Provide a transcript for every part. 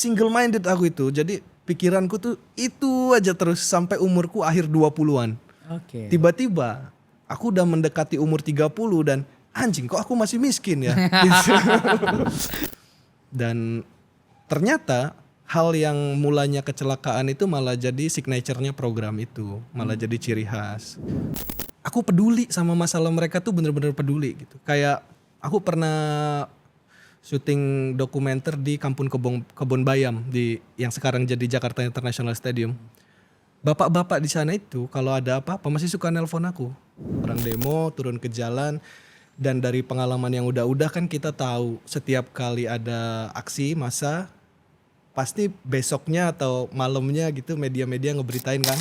single minded aku itu. Jadi pikiranku tuh itu aja terus sampai umurku akhir 20-an. Oke. Tiba-tiba aku udah mendekati umur 30 dan anjing kok aku masih miskin ya. Gitu. Dan ternyata hal yang mulanya kecelakaan itu malah jadi signature-nya program itu, malah jadi ciri khas. Aku peduli sama masalah mereka tuh bener-bener peduli gitu. Kayak aku pernah syuting dokumenter di Kampung Kebon Bayam di yang sekarang jadi Jakarta International Stadium. Bapak-bapak di sana itu kalau ada apa-apa masih suka nelpon aku. Orang demo turun ke jalan dan dari pengalaman yang udah-udah kan kita tahu setiap kali ada aksi massa pasti besoknya atau malamnya gitu media-media ngeberitain kan.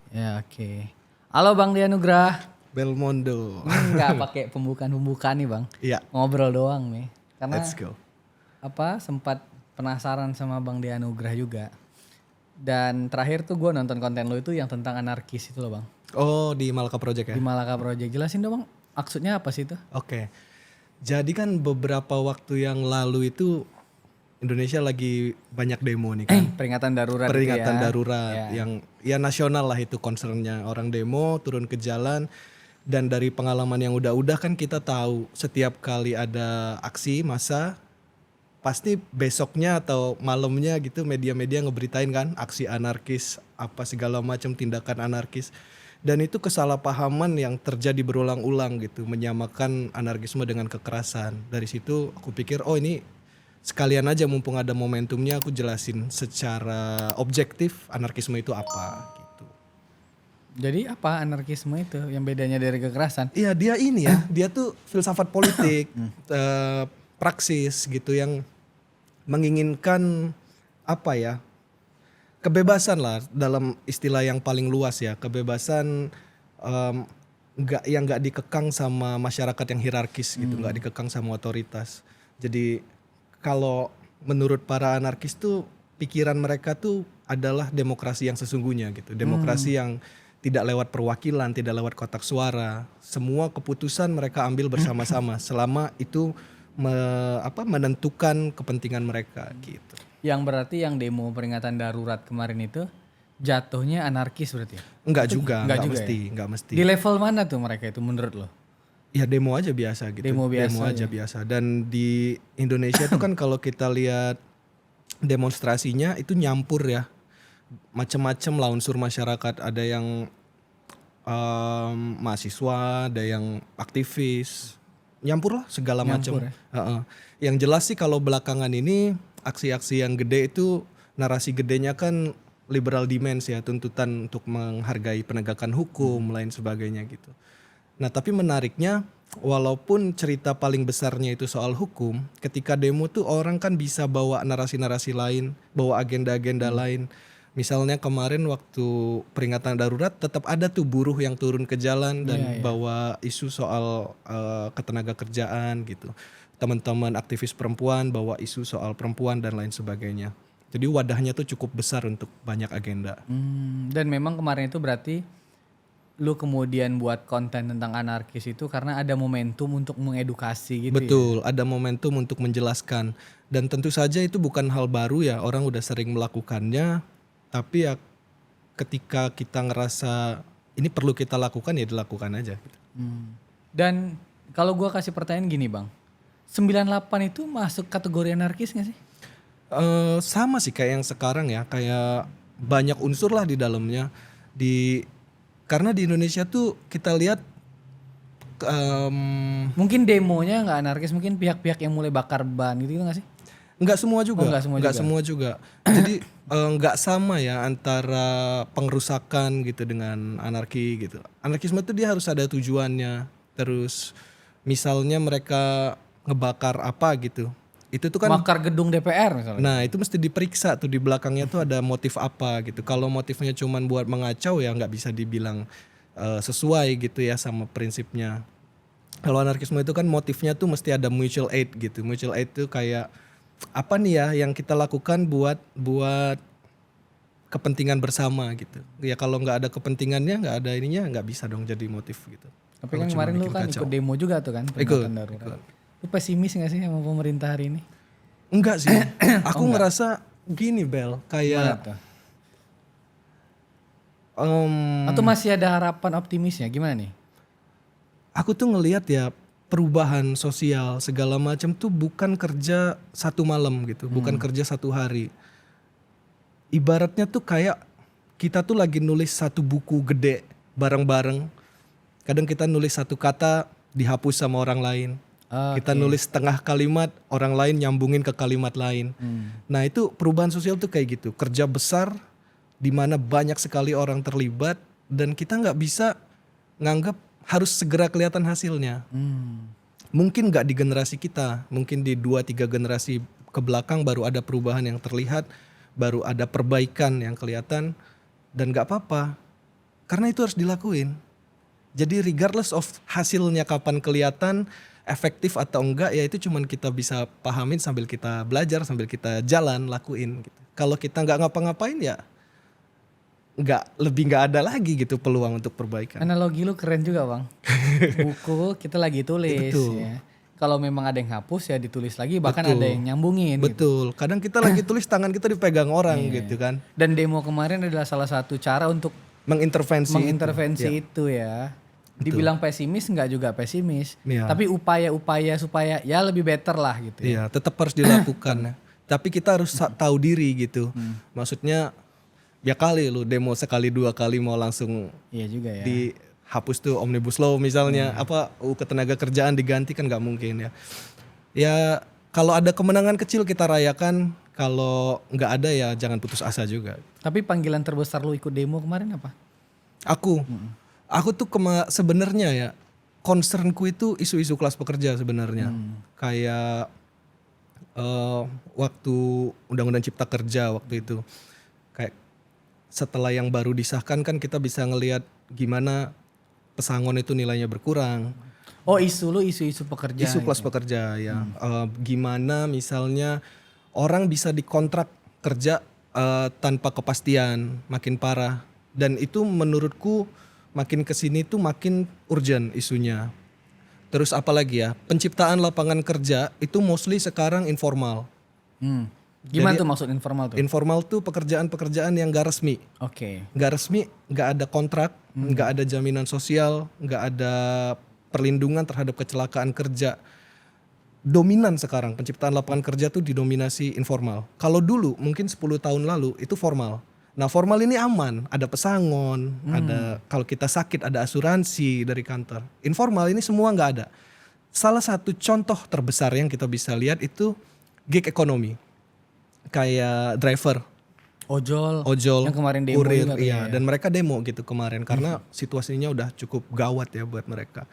Ya oke. Halo Bang Dianugrah. Belmondo. Nggak pakai pembukaan nih Bang. Iya. Ngobrol doang nih. Karena Let's go. sempat penasaran sama Bang Dianugrah juga. Dan terakhir tuh gue nonton konten lo itu yang tentang anarkis itu loh Bang. Oh di Malaka Project ya? Di Malaka Project. Jelasin dong Bang, maksudnya apa sih itu? Oke. Jadi kan beberapa waktu yang lalu itu Indonesia lagi banyak demo nih kan. Peringatan darurat Peringatan itu ya. darurat yang ya nasional lah itu concernnya. Orang demo turun ke jalan dan dari pengalaman yang udah-udah kan kita tahu setiap kali ada aksi massa pasti besoknya atau malamnya gitu media-media ngeberitain kan aksi anarkis apa segala macam tindakan anarkis. Dan itu kesalahpahaman yang terjadi berulang-ulang gitu, menyamakan anarkisme dengan kekerasan. Dari situ aku pikir oh ini sekalian aja mumpung ada momentumnya aku jelasin secara objektif anarkisme itu apa gitu. Jadi apa anarkisme itu yang bedanya dari kekerasan? Iya dia ini ya, dia tuh filsafat politik, praksis gitu yang menginginkan apa ya, kebebasan lah dalam istilah yang paling luas ya, kebebasan nggak dikekang sama masyarakat yang hierarkis gitu, nggak dikekang sama otoritas. Jadi kalau menurut para anarkis tuh pikiran mereka tuh adalah demokrasi yang sesungguhnya gitu, demokrasi yang tidak lewat perwakilan, tidak lewat kotak suara, semua keputusan mereka ambil bersama-sama selama itu menentukan kepentingan mereka gitu. Yang berarti yang demo peringatan darurat kemarin itu jatuhnya anarkis berarti ya? Enggak juga, enggak juga mesti, ya? enggak mesti. Di level mana tuh mereka itu menurut lo? Ya demo aja biasa gitu. Demo aja biasa. Dan di Indonesia itu kan kalau kita lihat demonstrasinya itu nyampur ya. Macam-macam lah unsur masyarakat, ada yang mahasiswa, ada yang aktivis. Nyampur lah segala macam. Ya? Yang jelas sih kalau belakangan ini aksi-aksi yang gede itu narasi gedenya kan liberal demands ya, tuntutan untuk menghargai penegakan hukum lain sebagainya gitu. Nah tapi menariknya walaupun cerita paling besarnya itu soal hukum, ketika demo tuh orang kan bisa bawa narasi-narasi lain, bawa agenda-agenda lain. Misalnya kemarin waktu peringatan darurat tetap ada tuh buruh yang turun ke jalan dan bawa isu soal ketenaga kerjaan gitu. Teman-teman aktivis perempuan bawa isu soal perempuan dan lain sebagainya. Jadi wadahnya tuh cukup besar untuk banyak agenda. Dan memang kemarin itu berarti lu kemudian buat konten tentang anarkis itu karena ada momentum untuk mengedukasi gitu. Betul, ada momentum untuk menjelaskan. Dan tentu saja itu bukan hal baru ya, orang udah sering melakukannya. Tapi ya ketika kita ngerasa ini perlu kita lakukan ya dilakukan aja. Dan kalau gua kasih pertanyaan gini Bang, 98 itu masuk kategori anarkis gak sih? Sama sih kayak yang sekarang ya, kayak banyak unsur lah di dalamnya. Karena di Indonesia tuh kita lihat mungkin demonya nggak anarkis, mungkin pihak-pihak yang mulai bakar ban gitu nggak sih? Nggak semua juga, nggak semua juga. Jadi nggak sama ya antara pengrusakan gitu dengan anarki gitu. Anarkisme tuh dia harus ada tujuannya. Terus misalnya mereka ngebakar apa gitu, itu tuh kan bakar gedung DPR misalnya. Nah itu mesti diperiksa tuh di belakangnya tuh ada motif apa gitu. Kalau motifnya cuman buat mengacau ya nggak bisa dibilang sesuai gitu ya sama prinsipnya. Kalau anarkisme itu kan motifnya tuh mesti ada mutual aid gitu. Mutual aid tuh kayak apa nih ya yang kita lakukan buat kepentingan bersama gitu. Ya kalau nggak ada kepentingannya, nggak ada ininya, nggak bisa dong jadi motif gitu. Tapi Kalau kan cuma kemarin lu bikin kan kacau. ikut demo juga tuh kan peringatan darurat. Lu pesimis gak sih sama pemerintah hari ini? Enggak sih. Aku ngerasa gini Bel, Gimana kayak tuh? em, Atau masih ada harapan optimisnya? Gimana nih? aku tuh ngelihat ya perubahan sosial segala macam tuh bukan kerja satu malam gitu, bukan kerja satu hari. Ibaratnya tuh kayak kita tuh lagi nulis satu buku gede bareng-bareng. Kadang kita nulis satu kata dihapus sama orang lain. Kita nulis setengah kalimat, orang lain nyambungin ke kalimat lain. Nah itu perubahan sosial tuh kayak gitu. Kerja besar di mana banyak sekali orang terlibat dan kita nggak bisa nganggap harus segera kelihatan hasilnya. Mungkin nggak di generasi kita, mungkin di 2-3 generasi ke belakang baru ada perubahan yang terlihat, baru ada perbaikan yang kelihatan, dan nggak apa-apa, karena itu harus dilakuin. Jadi regardless of hasilnya kapan kelihatan, efektif atau enggak, ya itu cuman kita bisa pahamin sambil kita belajar, sambil kita jalan, lakuin gitu. Kalau kita nggak ngapa-ngapain ya nggak ada lagi gitu peluang untuk perbaikan. Analogi lu keren juga bang. Buku kita lagi tulis ya. Kalau memang ada yang hapus ya ditulis lagi, bahkan ada yang nyambungin. Gitu. Betul. Kadang kita lagi tulis tangan kita dipegang orang gitu kan. Dan demo kemarin adalah salah satu cara untuk Mengintervensi itu ya. Dibilang pesimis nggak juga pesimis. Iya. Tapi upaya-upaya supaya ya lebih better lah gitu. Iya, tetap harus dilakukan. Tapi kita harus tahu diri gitu. Maksudnya ya kali lu demo sekali 2 kali mau langsung Iya juga ya. dihapus tuh Omnibus Law misalnya, apa ketenaga kerjaan diganti kan nggak mungkin ya. Ya kalau ada kemenangan kecil kita rayakan, kalau nggak ada ya jangan putus asa juga. Tapi panggilan terbesar lu ikut demo kemarin apa? Aku tuh sebenarnya ya concernku itu isu-isu kelas pekerja sebenarnya. Kayak waktu Undang-Undang Cipta Kerja waktu itu, kayak setelah yang baru disahkan kan kita bisa ngelihat gimana pesangon itu nilainya berkurang. Oh isu pekerja. Isu kelas pekerja ya. Gimana misalnya orang bisa dikontrak kerja tanpa kepastian, makin parah. Dan itu menurutku makin kesini tuh makin urgent isunya. Terus apalagi ya, penciptaan lapangan kerja itu mostly sekarang informal. Gimana tuh maksud informal tuh? Informal tuh pekerjaan-pekerjaan yang gak resmi. Oke. Gak resmi, gak ada kontrak, gak ada jaminan sosial, gak ada perlindungan terhadap kecelakaan kerja. Dominan sekarang penciptaan lapangan kerja tuh didominasi informal. Kalau dulu mungkin 10 tahun lalu itu formal. Nah formal ini aman, ada pesangon, ada kalau kita sakit ada asuransi dari kantor. Informal ini semua nggak ada. Salah satu contoh terbesar yang kita bisa lihat itu gig ekonomi, kayak driver, Ojol. ojol, Yang kemarin demo kurir, juga tuh iya. ya. Dan mereka demo gitu kemarin karena situasinya udah cukup gawat ya buat mereka.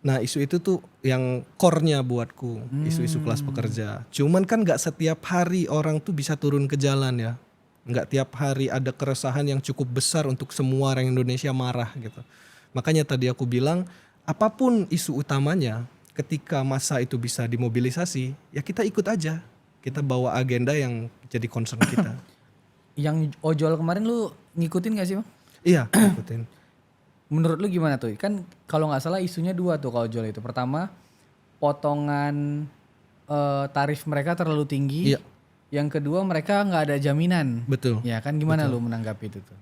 Nah isu itu tuh yang core-nya buatku, isu-isu kelas pekerja. Cuman kan nggak setiap hari orang tuh bisa turun ke jalan ya. Nggak tiap hari ada keresahan yang cukup besar untuk semua orang Indonesia marah gitu. Makanya tadi aku bilang apapun isu utamanya, ketika masa itu bisa dimobilisasi, ya kita ikut aja. Kita bawa agenda yang jadi concern kita. Yang ojol kemarin lu ngikutin gak sih bang? Iya, ikutin. Menurut lu gimana tuh? Kan kalau nggak salah isunya 2 tuh kalau ojol itu. Pertama, potongan tarif mereka terlalu tinggi. Iya. Yang kedua mereka nggak ada jaminan. Betul. Ya kan gimana lu menanggapi itu tuh?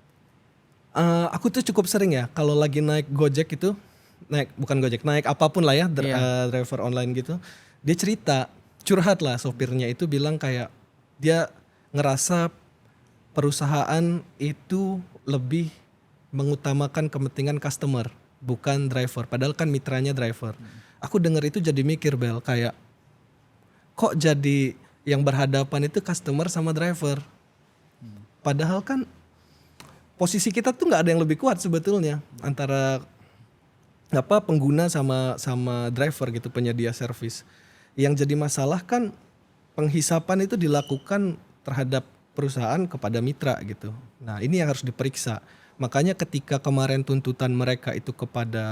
Aku tuh cukup sering ya kalau lagi naik Gojek itu, naik apapun lah ya, driver online gitu. Dia cerita, curhat lah sopirnya itu bilang kayak dia ngerasa perusahaan itu lebih mengutamakan kepentingan customer bukan driver. Padahal kan mitranya driver. Aku denger itu jadi mikir Bel, kayak kok jadi yang berhadapan itu customer sama driver. Padahal kan posisi kita tuh nggak ada yang lebih kuat sebetulnya antara pengguna sama driver gitu, penyedia servis. Yang jadi masalah kan penghisapan itu dilakukan terhadap perusahaan kepada mitra gitu. Nah ini yang harus diperiksa. Makanya ketika kemarin tuntutan mereka itu kepada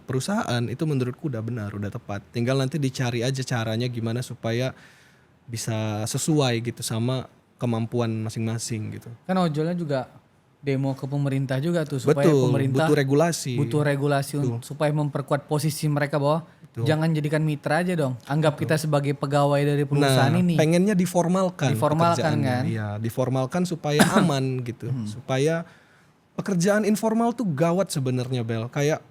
perusahaan itu menurutku udah benar, udah tepat. Tinggal nanti dicari aja caranya gimana supaya bisa sesuai gitu sama kemampuan masing-masing gitu. Kan ojolnya juga demo ke pemerintah juga tuh supaya Betul, pemerintah butuh regulasi. supaya memperkuat posisi mereka bahwa jangan jadikan mitra aja dong. Anggap kita sebagai pegawai dari perusahaan ini. Pengennya diformalkan Diformalkan pekerjaannya. kan? Iya, diformalkan supaya aman gitu. Supaya pekerjaan informal tuh gawat sebenarnya, Bel. Kayak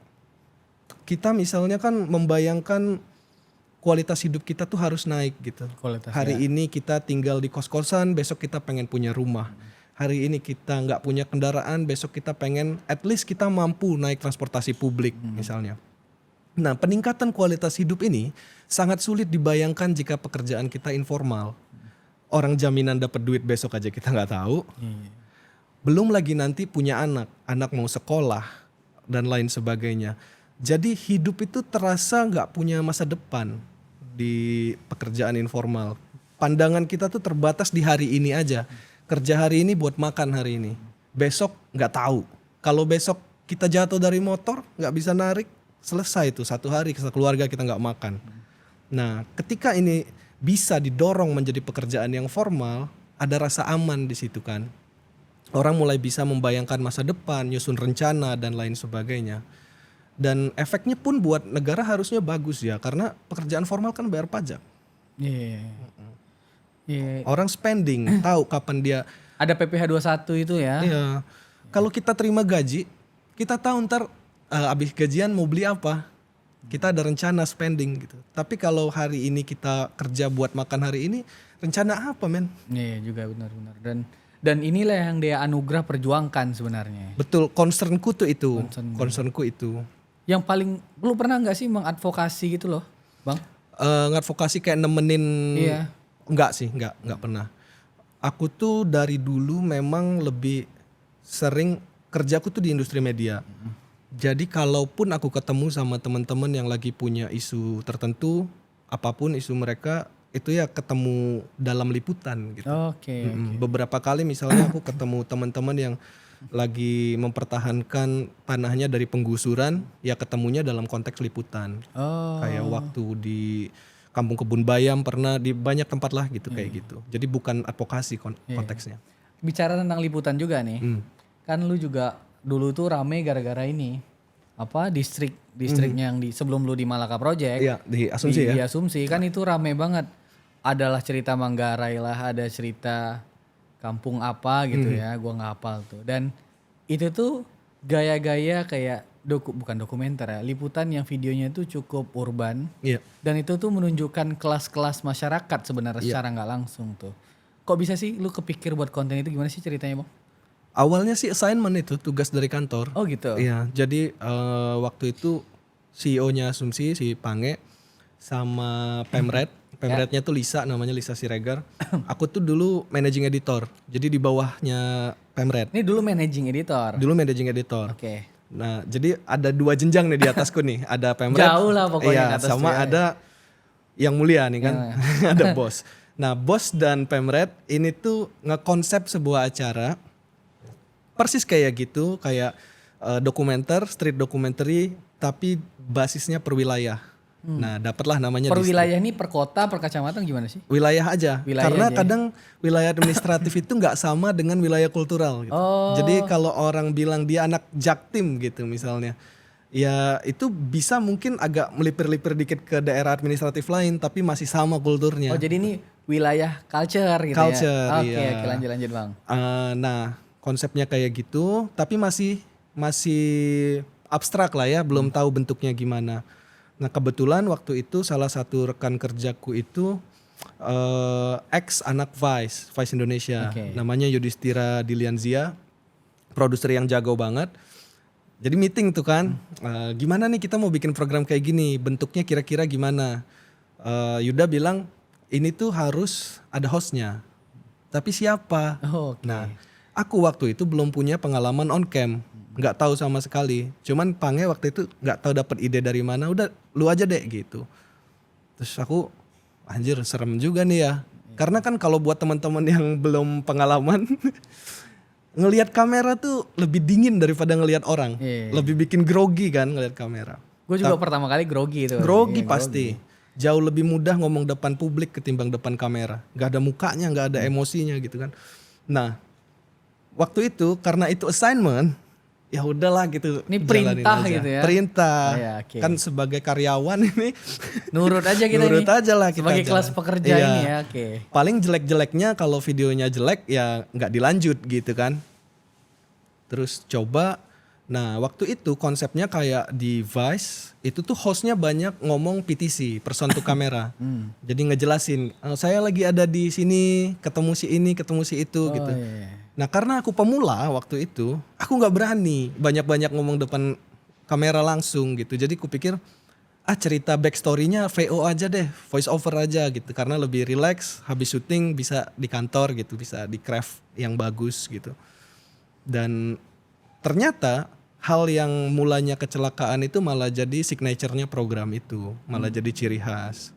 kita misalnya kan membayangkan kualitas hidup kita tuh harus naik gitu. Hari ini kita tinggal di kos-kosan, besok kita pengen punya rumah. Hari ini kita nggak punya kendaraan, besok kita pengen at least kita mampu naik transportasi publik misalnya. Nah, peningkatan kualitas hidup ini sangat sulit dibayangkan jika pekerjaan kita informal. Orang jaminan dapat duit besok aja kita nggak tahu. Belum lagi nanti punya anak mau sekolah dan lain sebagainya. Jadi hidup itu terasa nggak punya masa depan di pekerjaan informal. Pandangan kita tuh terbatas di hari ini aja. Kerja hari ini buat makan hari ini. Besok nggak tahu. Kalau besok kita jatuh dari motor nggak bisa narik, selesai tuh satu hari keluarga kita nggak makan. Nah, ketika ini bisa didorong menjadi pekerjaan yang formal, ada rasa aman di situ kan. Orang mulai bisa membayangkan masa depan, nyusun rencana dan lain sebagainya. Dan efeknya pun buat negara harusnya bagus ya, karena pekerjaan formal kan bayar pajak. Orang spending, tahu kapan dia. Ada PPh 21 itu ya. Iya. Kalau kita terima gaji, kita tahu ntar abis gajian mau beli apa. Kita ada rencana spending gitu. Tapi kalau hari ini kita kerja buat makan hari ini, rencana apa men? Iya juga benar-benar. Dan inilah yang dia anugerah perjuangkan sebenarnya. Betul, concernku tuh itu. Concernku itu. Yang paling, lu pernah nggak sih mengadvokasi gitu loh, Bang? Ngadvokasi kayak nemenin. Iya. Enggak sih, enggak pernah. Aku tuh dari dulu memang lebih sering kerjaku tuh di industri media. Jadi kalaupun aku ketemu sama teman-teman yang lagi punya isu tertentu, apapun isu mereka, itu ya ketemu dalam liputan gitu. Oke. Beberapa kali misalnya aku ketemu teman-teman yang lagi mempertahankan tanahnya dari penggusuran, ya ketemunya dalam konteks liputan. Kayak waktu di Kampung Kebun Bayam pernah, di banyak tempat lah gitu kayak gitu. Jadi bukan advokasi konteksnya. Bicara tentang liputan juga nih. Kan lu juga dulu tuh rame gara-gara ini. Apa distriknya yang di sebelum lu di Malaka Project. Iya, di Asumsi Di Asumsi kan itu rame banget. Adalah cerita Manggarai lah, ada cerita kampung apa gitu ya, gua nggak hafal tuh. Dan itu tuh gaya-gaya kayak bukan dokumenter ya, liputan yang videonya itu cukup urban. Iya. Dan itu tuh menunjukkan kelas-kelas masyarakat sebenarnya secara nggak langsung tuh. Kok bisa sih lu kepikir buat konten itu, gimana sih ceritanya, Bang? Awalnya sih assignment itu, tugas dari kantor. Oh gitu. Iya, jadi waktu itu CEO-nya Asumsi, si Pange, sama Pemret. Pemretnya tuh Lisa, namanya Lisa Siregar. Aku tuh dulu managing editor, jadi di bawahnya Pemret. Ini dulu managing editor. Dulu managing editor. Oke. Nah, jadi ada 2 jenjang nih di atasku nih. Ada Pemret. Jauh lah pokoknya iya, ke atas sama tuh ya. ada yang mulia nih kan. Ada bos. Nah, bos dan Pemret ini tuh ngekonsep sebuah acara persis kayak gitu, kayak dokumenter, street documentary, tapi basisnya per wilayah. Nah, dapatlah namanya Per distrik. wilayah ini per kota, per kecamatan gimana sih? Wilayah aja. Wilayah Karena aja ya? kadang wilayah administratif itu nggak sama dengan wilayah kultural gitu. Jadi kalau orang bilang dia anak Jaktim gitu misalnya, ya itu bisa mungkin agak melipir-lipir dikit ke daerah administratif lain, tapi masih sama kulturnya. Oh jadi ini wilayah culture gitu Culture, ya? Oke, iya. oke lanjut Bang. Nah, konsepnya kayak gitu, tapi masih abstrak lah ya, belum tahu bentuknya gimana. Nah, kebetulan waktu itu salah satu rekan kerjaku itu ex anak Vice Indonesia. Oke. Namanya Yudhistira Dilianzia, produser yang jago banget. Jadi meeting tuh kan, gimana nih kita mau bikin program kayak gini, bentuknya kira-kira gimana. Yuda bilang, ini tuh harus ada hostnya, tapi siapa? Oh, oke. Nah, aku waktu itu belum punya pengalaman on cam, nggak tahu sama sekali. Cuman Pange waktu itu nggak tahu dapat ide dari mana, udah lu aja deh gitu. Terus aku, anjir serem juga nih ya. Karena kan kalau buat teman-teman yang belum pengalaman, ngelihat kamera tuh lebih dingin daripada ngelihat orang. Iya. Lebih bikin grogi kan ngelihat kamera. Gue juga pertama kali grogi itu. Grogi Iya, pasti. jauh lebih mudah ngomong depan publik ketimbang depan kamera. Gak ada mukanya, gak ada emosinya gitu kan. Nah, waktu itu karena itu assignment, ya udahlah gitu. Ini jalanin perintah aja. gitu ya? Perintah. Oh ya, oke. Kan sebagai karyawan ini Nurut aja kita nurut nih. aja lah kita. Sebagai kelas jalan. pekerja Iya. ini ya, oke. Paling jelek-jeleknya kalau videonya jelek ya nggak dilanjut gitu kan. Terus coba, nah waktu itu konsepnya kayak di Vice, itu tuh hostnya banyak ngomong PTC, person to camera. Jadi ngejelasin, saya lagi ada di sini, ketemu si ini, ketemu si itu gitu. Iya. Nah karena aku pemula waktu itu, aku nggak berani banyak-banyak ngomong depan kamera langsung gitu. Jadi kupikir, cerita backstory-nya VO aja deh, voice over aja gitu. Karena lebih relax, habis syuting bisa di kantor gitu, bisa di craft yang bagus gitu. Dan ternyata hal yang mulanya kecelakaan itu malah jadi signature-nya program itu, malah jadi ciri khas.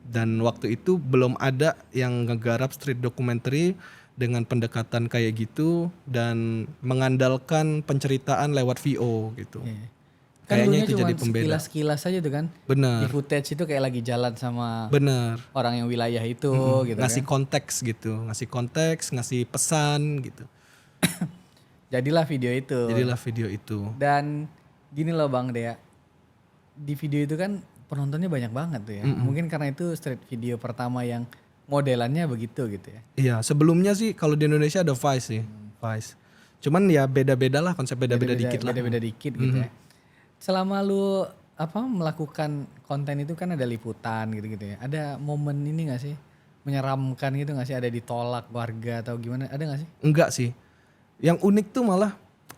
Dan waktu itu belum ada yang ngegarap street documentary dengan pendekatan kayak gitu dan mengandalkan penceritaan lewat VO gitu. Iya. Kan Kayaknya dulunya itu cuma jadi pembeda. sekilas-sekilas aja tuh kan. Di Bener, footage itu kayak lagi jalan sama bener. orang yang wilayah itu gitu Ngasih kan. konteks gitu, ngasih pesan gitu. Jadilah video itu. Jadilah video itu. Dan gini loh Bang Dea. Di video itu kan penontonnya banyak banget tuh ya. Mungkin karena itu street video pertama yang modelannya begitu gitu ya. Iya, sebelumnya sih kalau di Indonesia ada Vice sih, Vice. Cuman ya beda-beda lah, konsep beda-beda dikit lah. Beda-beda dikit gitu ya. Selama lu melakukan konten itu kan ada liputan gitu-gitu ya. Ada momen ini gak sih? Menyeramkan gitu gak sih? Ada ditolak warga atau gimana? Ada gak sih? Enggak sih. Yang unik tuh malah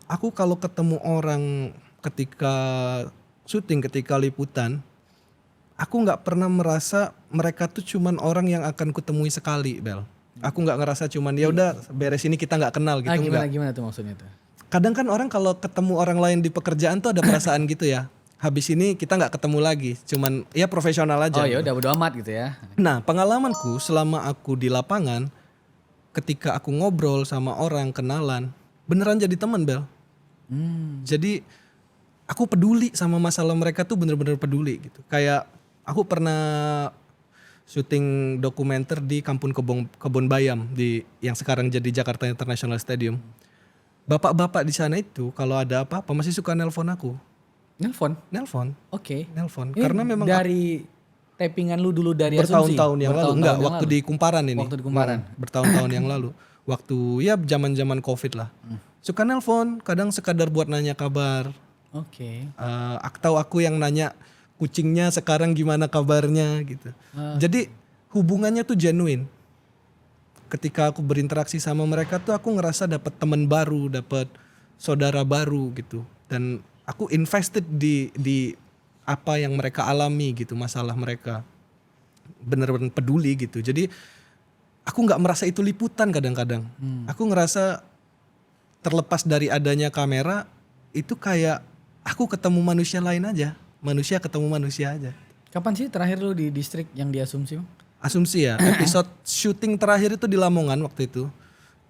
aku kalau ketemu orang ketika syuting, ketika liputan, aku nggak pernah merasa mereka tuh cuman orang yang akan kutemui sekali, Bel. Aku nggak ngerasa cuman ya udah beres ini kita nggak kenal gitu, enggak. Gimana tuh maksudnya tuh? Kadang kan orang kalau ketemu orang lain di pekerjaan tuh ada perasaan gitu ya. Habis ini kita nggak ketemu lagi, cuman ya profesional aja. Oh ya udah bodo amat gitu ya. Nah, pengalamanku selama aku di lapangan, ketika aku ngobrol sama orang kenalan, beneran jadi teman, Bel. Jadi aku peduli sama masalah mereka tuh bener-bener peduli gitu. Kayak aku pernah syuting dokumenter di Kampung Kebon Bayam di yang sekarang jadi Jakarta International Stadium. Bapak-bapak di sana itu kalau ada apa-apa masih suka nelpon aku. Nelpon? Oke. Nelpon. Ini Karena memang dari tappingan lu dulu dari Asumsi? bertahun-tahun yang lalu. Enggak, waktu di Kumparan ini. Waktu di Kumparan. Bertahun-tahun yang lalu. Waktu ya zaman-zaman Covid lah. Suka nelpon, kadang sekadar buat nanya kabar. Oke. Atau aku yang nanya kucingnya sekarang gimana kabarnya gitu. Jadi hubungannya tuh genuine. Ketika aku berinteraksi sama mereka tuh aku ngerasa dapat teman baru, dapat saudara baru gitu. Dan aku invested di apa yang mereka alami gitu, masalah mereka. Bener-bener peduli gitu. Jadi aku nggak merasa itu liputan kadang-kadang. Aku ngerasa terlepas dari adanya kamera itu kayak aku ketemu manusia lain aja. Manusia ketemu manusia aja. Kapan sih terakhir lu di distrik yang di Asumsi? Asumsi ya, episode syuting terakhir itu di Lamongan waktu itu.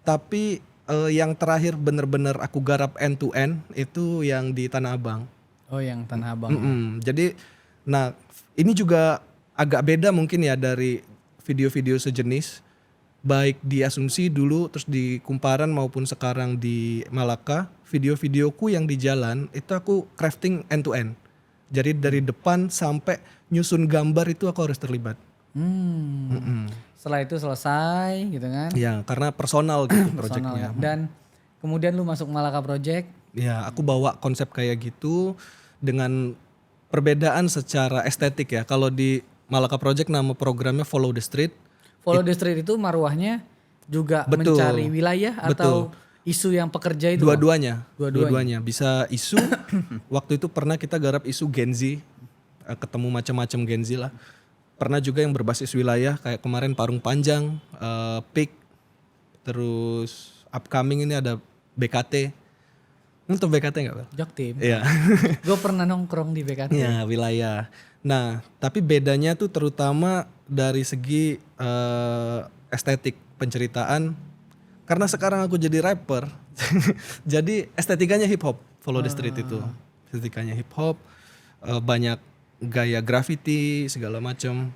Tapi yang terakhir bener-bener aku garap end to end itu yang di Tanah Abang. Oh yang Tanah Abang. Jadi, nah ini juga agak beda mungkin ya dari video-video sejenis. Baik di Asumsi dulu, terus di Kumparan maupun sekarang di Malaka. Video-videoku yang di jalan itu aku crafting end to end. Jadi dari depan sampai nyusun gambar itu aku harus terlibat. Setelah itu selesai gitu kan. Ya karena personal gitu Personal projectnya. ya. Dan kemudian lu masuk Malaka Project. Ya aku bawa konsep kayak gitu dengan perbedaan secara estetik ya. Kalau di Malaka Project nama programnya Follow the Street. Follow the Street itu maruahnya juga Betul. mencari wilayah atau isu yang pekerja itu? Dua-duanya bisa isu. Waktu itu pernah kita garap isu Gen Z, ketemu macam-macam Gen Z lah. Pernah juga yang berbasis wilayah kayak kemarin Parung Panjang, PIK, terus upcoming ini ada BKT. Lu tau BKT nggak, Bel? Jaktim. Iya. Gue pernah nongkrong di BKT. Iya, wilayah. Nah, tapi bedanya tuh terutama dari segi estetik penceritaan. Karena sekarang aku jadi rapper, jadi estetikanya hip hop. Follow the Street itu, estetikanya hip hop, banyak gaya graffiti segala macam.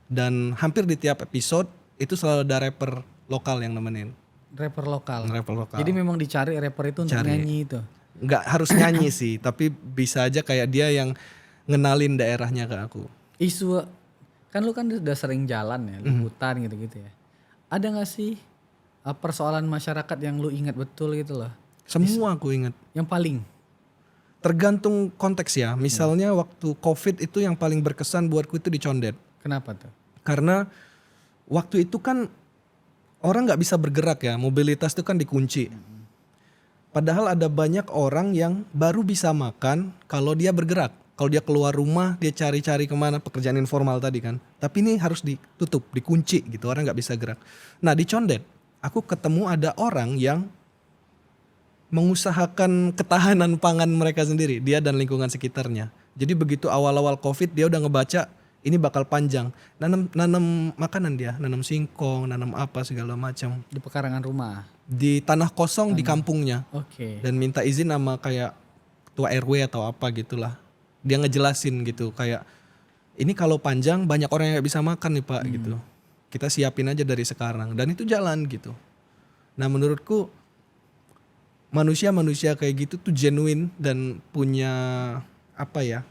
Dan hampir di tiap episode itu selalu ada rapper lokal yang nemenin. Rapper lokal. Rapper lokal. Jadi memang dicari rapper itu untuk Cari. nyanyi itu. Nggak harus nyanyi sih, tapi bisa aja kayak dia yang ngenalin daerahnya ke aku. Isu kan lu kan udah sering jalan ya, liputan gitu-gitu ya. Ada gak sih persoalan masyarakat yang lu ingat betul gitu loh? Semua aku ingat. Yang paling? Tergantung konteks ya. Misalnya waktu COVID itu yang paling berkesan buatku itu di Condet. Kenapa tuh? Karena waktu itu kan orang nggak bisa bergerak ya, mobilitas itu kan dikunci. Padahal ada banyak orang yang baru bisa makan kalau dia bergerak. Kalau dia keluar rumah, dia cari-cari kemana, pekerjaan informal tadi kan. Tapi ini harus ditutup, dikunci gitu, orang nggak bisa gerak. Nah di Condet, aku ketemu ada orang yang mengusahakan ketahanan pangan mereka sendiri, dia dan lingkungan sekitarnya. Jadi begitu awal-awal COVID dia udah ngebaca ini bakal panjang. Nanam makanan dia, nanam singkong, nanam apa segala macam. Di pekarangan rumah. Di tanah kosong di kampungnya. Oke. Dan minta izin sama kayak ketua RW atau apa gitulah. Dia ngejelasin gitu kayak ini kalau panjang banyak orang yang gak bisa makan nih Pak gitu. Kita siapin aja dari sekarang dan itu jalan gitu. Nah menurutku manusia-manusia kayak gitu tuh genuine dan punya apa ya,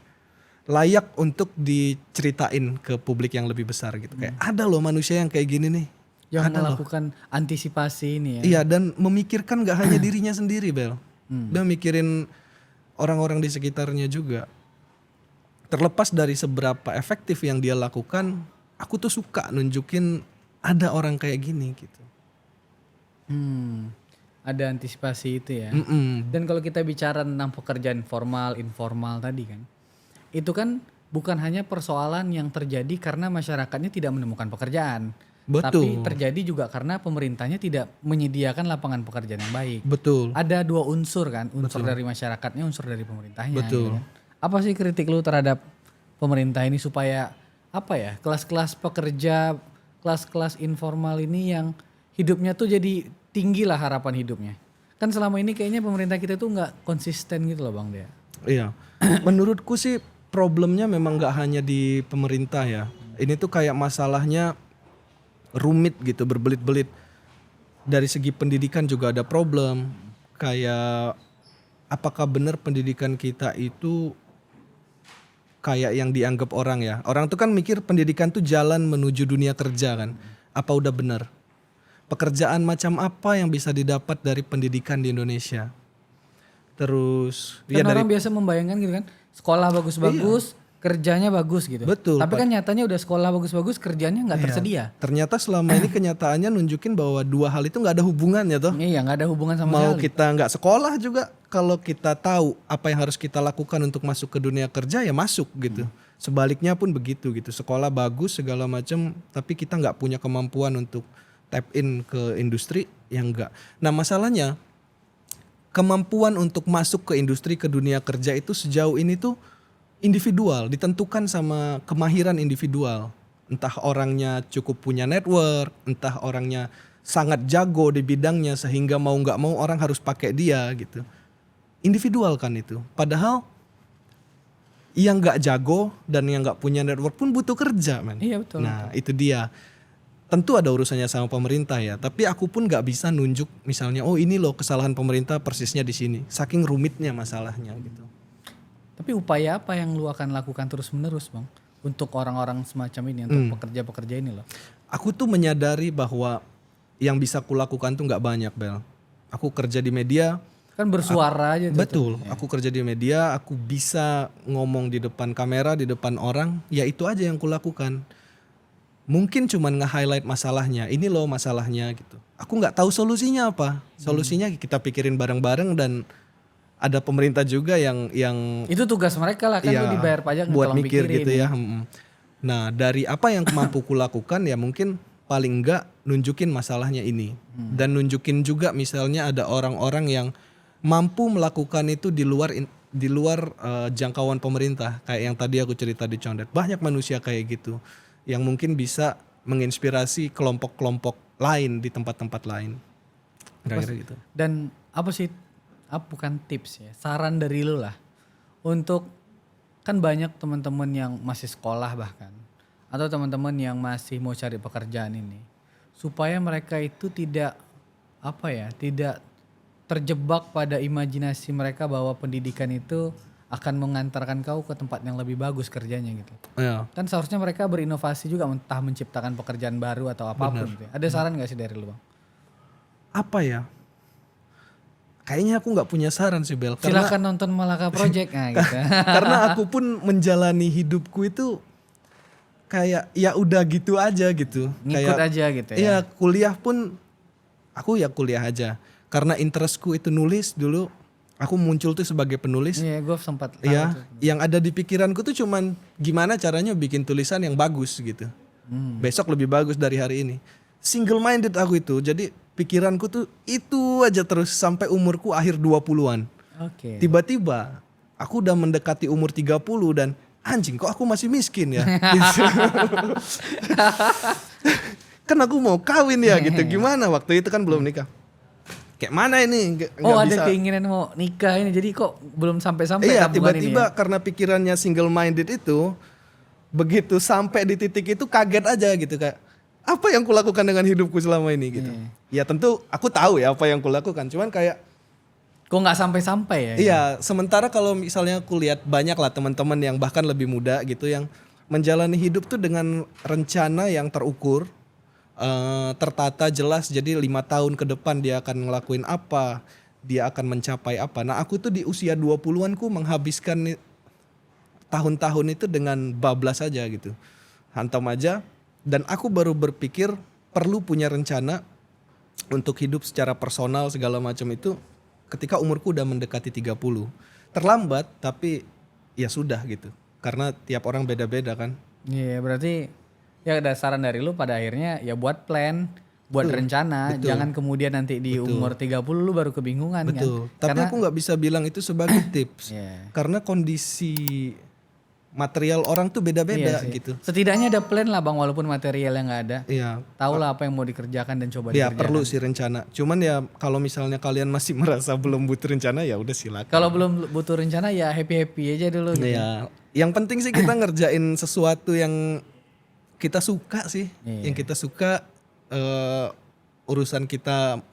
layak untuk diceritain ke publik yang lebih besar gitu. Kayak ada loh manusia yang kayak gini nih. Yang Ada loh. melakukan antisipasi ini ya. Iya dan memikirkan gak hanya dirinya sendiri Bel. Dia mikirin orang-orang di sekitarnya juga. Terlepas dari seberapa efektif yang dia lakukan, aku tuh suka nunjukin ada orang kayak gini gitu. Ada antisipasi itu ya. Mm-mm. Dan kalau kita bicara tentang pekerjaan formal, informal tadi kan. Itu kan bukan hanya persoalan yang terjadi karena masyarakatnya tidak menemukan pekerjaan. Betul. Tapi terjadi juga karena pemerintahnya tidak menyediakan lapangan pekerjaan yang baik. Betul. Ada dua unsur kan, unsur dari masyarakatnya, unsur dari pemerintahnya. Betul. gitu kan. Apa sih kritik lu terhadap pemerintah ini supaya apa ya, kelas-kelas pekerja, kelas-kelas informal ini yang hidupnya tuh jadi tinggi lah harapan hidupnya. Kan selama ini kayaknya pemerintah kita tuh nggak konsisten gitu loh Bang Dea. Iya. Menurutku sih problemnya memang gak hanya di pemerintah ya. Ini tuh kayak masalahnya rumit gitu, berbelit-belit. Dari segi pendidikan juga ada problem. Kayak apakah benar pendidikan kita itu kayak yang dianggap orang ya. Orang tuh kan mikir pendidikan tuh jalan menuju dunia kerja kan. Apa udah benar? Pekerjaan macam apa yang bisa didapat dari pendidikan di Indonesia? Terus Kan orang biasa membayangkan gitu kan, sekolah bagus-bagus, kerjanya bagus gitu. Betul, Tapi kan nyatanya udah sekolah bagus-bagus, kerjanya nggak tersedia. ternyata selama ini kenyataannya nunjukin bahwa dua hal itu nggak ada hubungannya toh. Iya, nggak ada hubungan sama Mau sekali. kita nggak sekolah juga, kalau kita tahu apa yang harus kita lakukan untuk masuk ke dunia kerja ya masuk gitu. Sebaliknya pun begitu gitu. Sekolah bagus segala macam, tapi kita nggak punya kemampuan untuk tap in ke industri yang enggak. Nah masalahnya kemampuan untuk masuk ke industri, ke dunia kerja itu sejauh ini tuh individual, ditentukan sama kemahiran individual. Entah orangnya cukup punya network, entah orangnya sangat jago di bidangnya sehingga mau nggak mau orang harus pakai dia gitu. Individual kan itu. Padahal yang nggak jago dan yang nggak punya network pun butuh kerja, men. Iya betul. Nah itu dia. Tentu ada urusannya sama pemerintah ya. Tapi aku pun nggak bisa nunjuk misalnya, oh ini loh kesalahan pemerintah persisnya di sini. Saking rumitnya masalahnya gitu. Tapi upaya apa yang lu akan lakukan terus-menerus Bang? Untuk orang-orang semacam ini, untuk pekerja-pekerja ini loh. Aku tuh menyadari bahwa yang bisa kulakukan tuh nggak banyak, Bel. Aku kerja di media. Kan bersuara aja tuh. Betul, aku kerja di media, aku bisa ngomong di depan kamera, di depan orang, ya itu aja yang kulakukan. Mungkin cuman nge-highlight masalahnya, ini loh masalahnya gitu. Aku nggak tahu solusinya apa. Solusinya kita pikirin bareng-bareng dan ada pemerintah juga yang Itu tugas mereka lah kan, ya, lu dibayar pajak buat tolong mikir pikirin gitu ya. Nah dari apa yang mampu kulakukan ya mungkin paling enggak nunjukin masalahnya ini. Dan nunjukin juga misalnya ada orang-orang yang mampu melakukan itu di luar jangkauan pemerintah. Kayak yang tadi aku cerita di Condet. Banyak manusia kayak gitu yang mungkin bisa menginspirasi kelompok-kelompok lain di tempat-tempat lain. Kira-kira gitu. Dan apa sih, bukan tips ya, saran dari lu lah. Untuk, kan banyak teman-teman yang masih sekolah bahkan atau teman-teman yang masih mau cari pekerjaan ini, supaya mereka itu tidak tidak terjebak pada imajinasi mereka bahwa pendidikan itu akan mengantarkan kau ke tempat yang lebih bagus kerjanya gitu. Ya. Kan seharusnya mereka berinovasi juga, entah menciptakan pekerjaan baru atau apapun gitu ya. Ada saran gak sih dari lu Bang? Apa ya? Kayaknya aku nggak punya saran sih Bel. Silakan nonton Malaka Project nah gitu. Karena aku pun menjalani hidupku itu kayak ya udah gitu aja gitu. Ngikut Kayak, aja gitu ya. iya, kuliah pun aku ya kuliah aja. Karena interestku itu nulis dulu, aku muncul tuh sebagai penulis. Iya, gue sempat tahu Iya, tuh. yang ada di pikiranku tuh cuman gimana caranya bikin tulisan yang bagus gitu. Besok lebih bagus dari hari ini. Single minded aku itu. Jadi pikiranku tuh itu aja terus sampai umurku akhir 20-an. Oke. Tiba-tiba aku udah mendekati umur 30 dan anjing kok aku masih miskin ya. Gitu. Kan aku mau kawin ya gitu. Gimana waktu itu kan belum nikah. Kayak mana ini? Oh, ada bisa. keinginan mau nikah ini, jadi kok belum sampai-sampai Iya, tabungan ini tiba-tiba ya? karena pikirannya single minded itu, begitu sampai di titik itu kaget aja gitu, kayak apa yang kulakukan dengan hidupku selama ini gitu. Ya tentu aku tahu ya apa yang kulakukan, cuman kayak Kok nggak sampai-sampai ya? iya, sementara kalau misalnya aku lihat banyak lah teman-teman yang bahkan lebih muda gitu yang menjalani hidup tuh dengan rencana yang terukur, tertata jelas. Jadi 5 tahun ke depan dia akan ngelakuin apa, dia akan mencapai apa. Nah aku tuh di usia 20-an ku menghabiskan tahun-tahun itu dengan bablas aja gitu, hantam aja. Dan aku baru berpikir perlu punya rencana untuk hidup secara personal segala macam itu ketika umurku udah mendekati 30. Terlambat tapi ya sudah gitu. Karena tiap orang beda-beda kan. Iya, berarti ya ada saran dari lu pada akhirnya ya buat plan, buat rencana, jangan kemudian nanti di umur 30 lu baru kebingungan Betul. kan. Tapi aku nggak bisa bilang itu sebagai tips. Iya. Karena kondisi material orang tuh beda-beda Iya sih. gitu. Setidaknya ada plan lah Bang, walaupun material yang nggak ada. Iya. Tahu lah apa yang mau dikerjakan dan coba Ya dikerjakan. perlu sih rencana. Cuman ya kalau misalnya kalian masih merasa belum butuh rencana ya udah silakan. Kalau belum butuh rencana ya happy-happy aja dulu gitu. Ya, yang penting sih kita ngerjain sesuatu yang kita suka sih. Iya. Yang kita suka, urusan kita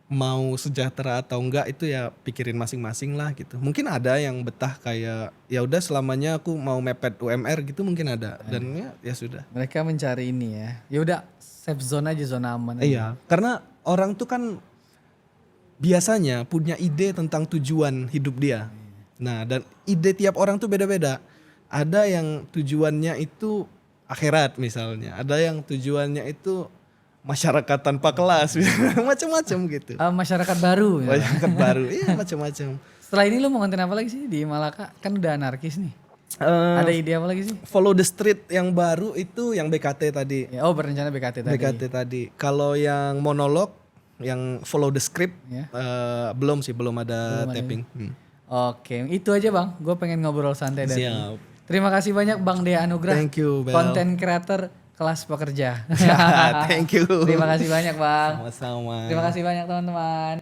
mau sejahtera atau enggak itu ya pikirin masing-masing lah gitu. Mungkin ada yang betah kayak ya udah selamanya aku mau mepet UMR gitu mungkin ada dan ya sudah. Mereka mencari ini ya. Ya udah safe zone aja, zona aman. aja. Iya, karena orang tuh kan biasanya punya ide tentang tujuan hidup dia. Nah, dan ide tiap orang tuh beda-beda. Ada yang tujuannya itu akhirat misalnya, ada yang tujuannya itu masyarakat tanpa kelas, macam-macam gitu. Masyarakat baru. Ya. Masyarakat baru, iya macam-macam. Setelah ini lu mau konten apa lagi sih di Malaka? Kan udah anarkis nih. Eh, Ada ide apa lagi sih? Follow the street yang baru itu yang BKT tadi. Ya, oh berencana BKT tadi. BKT tadi. Kalau yang monolog, yang follow the script, Ya. belum sih, belum ada tapping. Oke, itu aja Bang. Gue pengen ngobrol santai dan Siap. terima kasih banyak Bang Dea Anugrah. Thank you, Bel. Konten creator kelas pekerja. Thank you. Terima kasih banyak Bang. Sama-sama. Terima kasih banyak teman-teman.